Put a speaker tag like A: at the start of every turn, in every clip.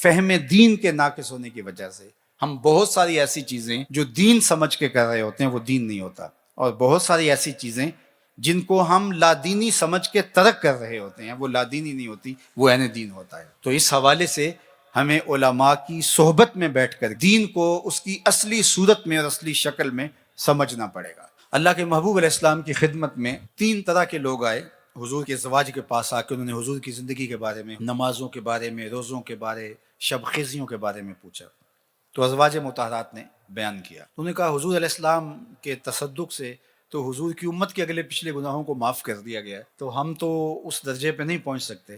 A: فہم دین کے ناقص ہونے کی وجہ سے ہم بہت ساری ایسی چیزیں جو دین سمجھ کے کر رہے ہوتے ہیں وہ دین نہیں ہوتا، اور بہت ساری ایسی چیزیں جن کو ہم لادینی سمجھ کے ترک کر رہے ہوتے ہیں وہ لادینی نہیں ہوتی، وہ عین دین ہوتا ہے۔ تو اس حوالے سے ہمیں علماء کی صحبت میں بیٹھ کر دین کو اس کی اصلی صورت میں اور اصلی شکل میں سمجھنا پڑے گا۔ اللہ کے محبوب علیہ السلام کی خدمت میں 3 طرح کے لوگ آئے حضور کے زواج کے پاس آ کے، انہوں نے حضور کی زندگی کے بارے میں، نمازوں کے بارے میں، روزوں کے بارے، شب خیزیوں کے بارے میں پوچھا۔ تو ازواج مطہرات نے بیان کیا، انہوں نے کہا حضور علیہ السلام کے تصدق سے تو حضور کی امت کے اگلے پچھلے گناہوں کو معاف کر دیا گیا ہے، تو ہم تو اس درجے پہ نہیں پہنچ سکتے۔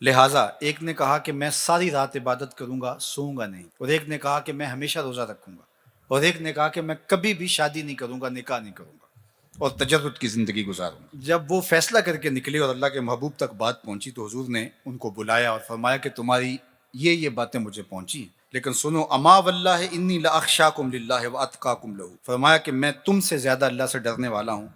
A: لہٰذا ایک نے کہا کہ میں ساری رات عبادت کروں گا، سوؤں گا نہیں، اور ایک نے کہا کہ میں ہمیشہ روزہ رکھوں گا، اور ایک نے کہا کہ میں کبھی بھی شادی نہیں کروں گا، نکاح نہیں کروں گا اور تجرد کی زندگی گزاروں گا۔ جب وہ فیصلہ کر کے نکلے اور اللہ کے محبوب تک بات پہنچی تو حضور نے ان کو بلایا اور فرمایا کہ تمہاری یہ باتیں مجھے پہنچی، لیکن سنو، اما واللہ انی لاخشاکم للہ واتقاکم لہ، فرمایا کہ میں تم سے زیادہ اللہ سے ڈرنے والا ہوں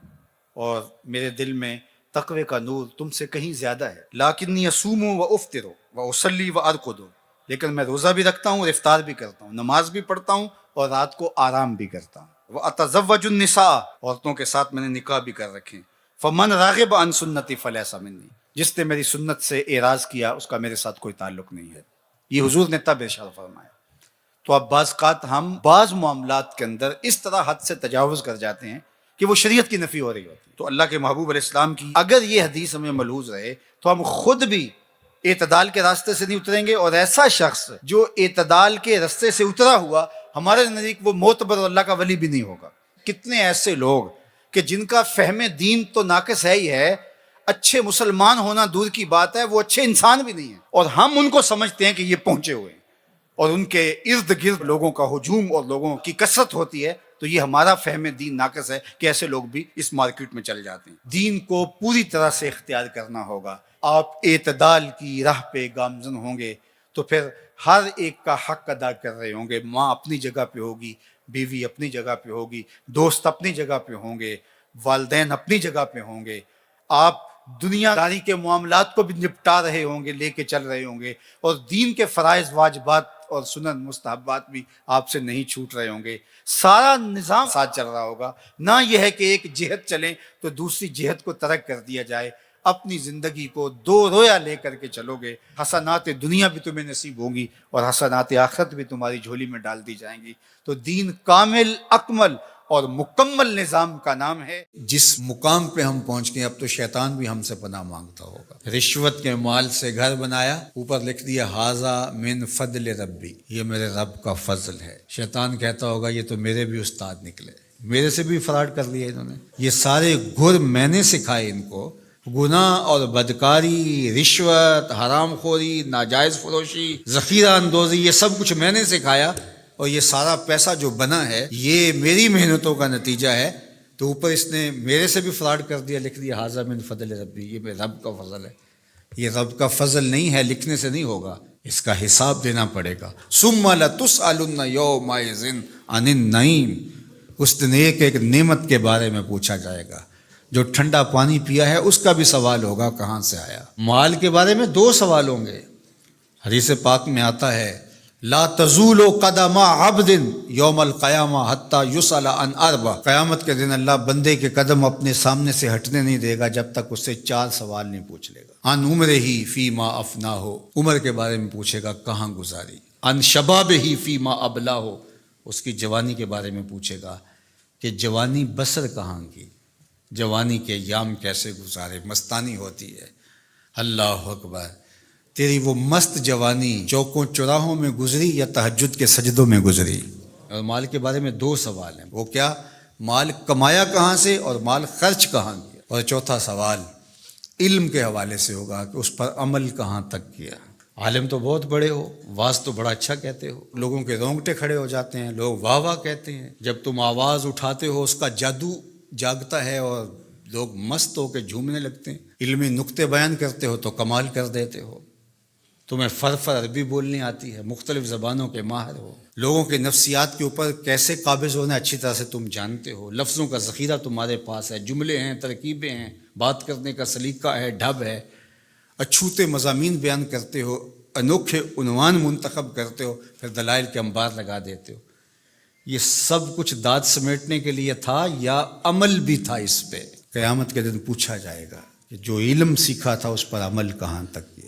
A: اور میرے دل میں تقوی کا نور تم سے کہیں زیادہ ہے۔ لیکنی اصوم و افطر و اصلی و ارقد، لیکن میں روزہ بھی رکھتا ہوں اور افطار بھی کرتا ہوں، نماز بھی پڑھتا ہوں اور رات کو آرام بھی کرتا ہوں۔ واتزوج النساء، عورتوں کے ساتھ میں نے نکاح بھی کر رکھے۔ فمن راغب عن سنتی فلیس منی، جس نے میری سنت سے اعراض کیا اس کا میرے ساتھ کوئی تعلق نہیں ہے۔ یہ حضور نے تب ارشاد فرمایا۔ تو اب بعض اوقات ہم بعض معاملات کے اندر اس طرح حد سے تجاوز کر جاتے ہیں کہ وہ شریعت کی نفی ہو رہی ہوتی ہے۔ تو اللہ کے محبوب علیہ السلام کی اگر یہ حدیث ہمیں ملحوظ رہے تو ہم خود بھی اعتدال کے راستے سے نہیں اتریں گے، اور ایسا شخص جو اعتدال کے راستے سے اترا ہوا ہمارے نزدیک وہ معتبر اللہ کا ولی بھی نہیں ہوگا۔ کتنے ایسے لوگ کہ جن کا فہم دین تو ناقص ہے ہی ہے، اچھے مسلمان ہونا دور کی بات ہے، وہ اچھے انسان بھی نہیں ہیں، اور ہم ان کو سمجھتے ہیں کہ یہ پہنچے ہوئے ہیں، اور ان کے ارد گرد لوگوں کا ہجوم اور لوگوں کی کثرت ہوتی ہے، تو یہ ہمارا فہم دین ناقص ہے کہ ایسے لوگ بھی اس مارکیٹ میں چل جاتے ہیں۔ دین کو پوری طرح سے اختیار کرنا ہوگا۔ آپ اعتدال کی راہ پہ گامزن ہوں گے تو پھر ہر ایک کا حق ادا کر رہے ہوں گے۔ ماں اپنی جگہ پہ ہوگی، بیوی اپنی جگہ پہ ہوگی، دوست اپنی جگہ پہ ہوں گے، والدین اپنی جگہ پہ ہوں گے، آپ دنیا داری کے معاملات کو بھی نپٹا رہے ہوں گے، لے کے چل رہے ہوں گے، اور دین کے فرائض واجبات اور سنن مستحبات بھی آپ سے نہیں چھوٹ رہے ہوں گے۔ سارا نظام ساتھ چل رہا ہوگا، نہ یہ ہے کہ ایک جہت چلیں تو دوسری جہت کو ترک کر دیا جائے۔ اپنی زندگی کو دو رویا لے کر کے چلو گے، حسنات دنیا بھی تمہیں نصیب ہوں گی اور حسنات آخرت بھی تمہاری جھولی میں ڈال دی جائیں گی۔ تو دین کامل، اکمل اور مکمل نظام کا نام ہے۔ جس مقام پہ ہم پہنچ گئے اب تو شیطان بھی ہم سے پناہ مانگتا ہوگا۔ رشوت کے مال سے گھر بنایا، اوپر لکھ دیا ھذا من فضل ربی، یہ میرے رب کا فضل ہے۔ شیطان کہتا ہوگا یہ تو میرے بھی استاد نکلے، میرے سے بھی فراڈ کر لیا انہوں نے، یہ سارے گر میں نے سکھائے ان کو، گناہ اور بدکاری، رشوت، حرام خوری، ناجائز فروشی، ذخیرہ اندوزی، یہ سب کچھ میں نے سکھایا، اور یہ سارا پیسہ جو بنا ہے یہ میری محنتوں کا نتیجہ ہے۔ تو اوپر اس نے میرے سے بھی فراڈ کر دیا، لکھ دیا ھذا من فضل ربی، یہ میرے رب کا فضل ہے۔ یہ رب کا فضل نہیں ہے، لکھنے سے نہیں ہوگا، اس کا حساب دینا پڑے گا۔ ثم لتسألن یومئذ عن النعیم، اس دن ایک ایک نعمت کے بارے میں پوچھا جائے گا۔ جو ٹھنڈا پانی پیا ہے اس کا بھی سوال ہوگا کہاں سے آیا۔ مال کے بارے میں 2 سوال ہوں گے۔ حدیث پاک میں آتا ہے لا تزول قدم عبد یوم القیامہ حتی یسأل عن 4، قیامت کے دن اللہ بندے کے قدم اپنے سامنے سے ہٹنے نہیں دے گا جب تک اس سے 4 سوال نہیں پوچھ لے گا۔ عن عمرہ فیما افناہ، عمر کے بارے میں پوچھے گا کہاں گزاری۔ عن شبابہ فیما ابلاہ، اس کی جوانی کے بارے میں پوچھے گا کہ جوانی بسر کہاں کی، جوانی کے ایام کیسے گزارے، مستانی ہوتی ہے۔ اللہ اکبر، تیری وہ مست جوانی چوکوں چوراہوں میں گزری یا تہجد کے سجدوں میں گزری۔ اور مال کے بارے میں 2 سوال ہیں، وہ کیا؟ مال کمایا کہاں سے اور مال خرچ کہاں کیا۔ اور چوتھا سوال علم کے حوالے سے ہوگا کہ اس پر عمل کہاں تک کیا۔ عالم تو بہت بڑے ہو، واز تو بڑا اچھا کہتے ہو، لوگوں کے رونگٹے کھڑے ہو جاتے ہیں، لوگ واہ واہ کہتے ہیں، جب تم آواز اٹھاتے ہو اس کا جادو جاگتا ہے اور لوگ مست ہو کے جھومنے لگتے ہیں، علمی نکتے بیان کرتے ہو تو کمال کر دیتے ہو، تمہیں فر عربی بولنی آتی ہے، مختلف زبانوں کے ماہر ہو، لوگوں کے نفسیات کے اوپر کیسے قابض ہونا اچھی طرح سے تم جانتے ہو، لفظوں کا ذخیرہ تمہارے پاس ہے، جملے ہیں، ترکیبیں ہیں، بات کرنے کا سلیقہ ہے، ڈھب ہے، اچھوتے مضامین بیان کرتے ہو،
B: انوکھے عنوان منتخب کرتے ہو، پھر دلائل کے انبار لگا دیتے ہو. یہ سب کچھ داد سمیٹنے کے لیے تھا یا عمل بھی تھا اس پہ؟ قیامت کے دن پوچھا جائے گا کہ جو علم سیکھا تھا اس پر عمل کہاں تک کیا.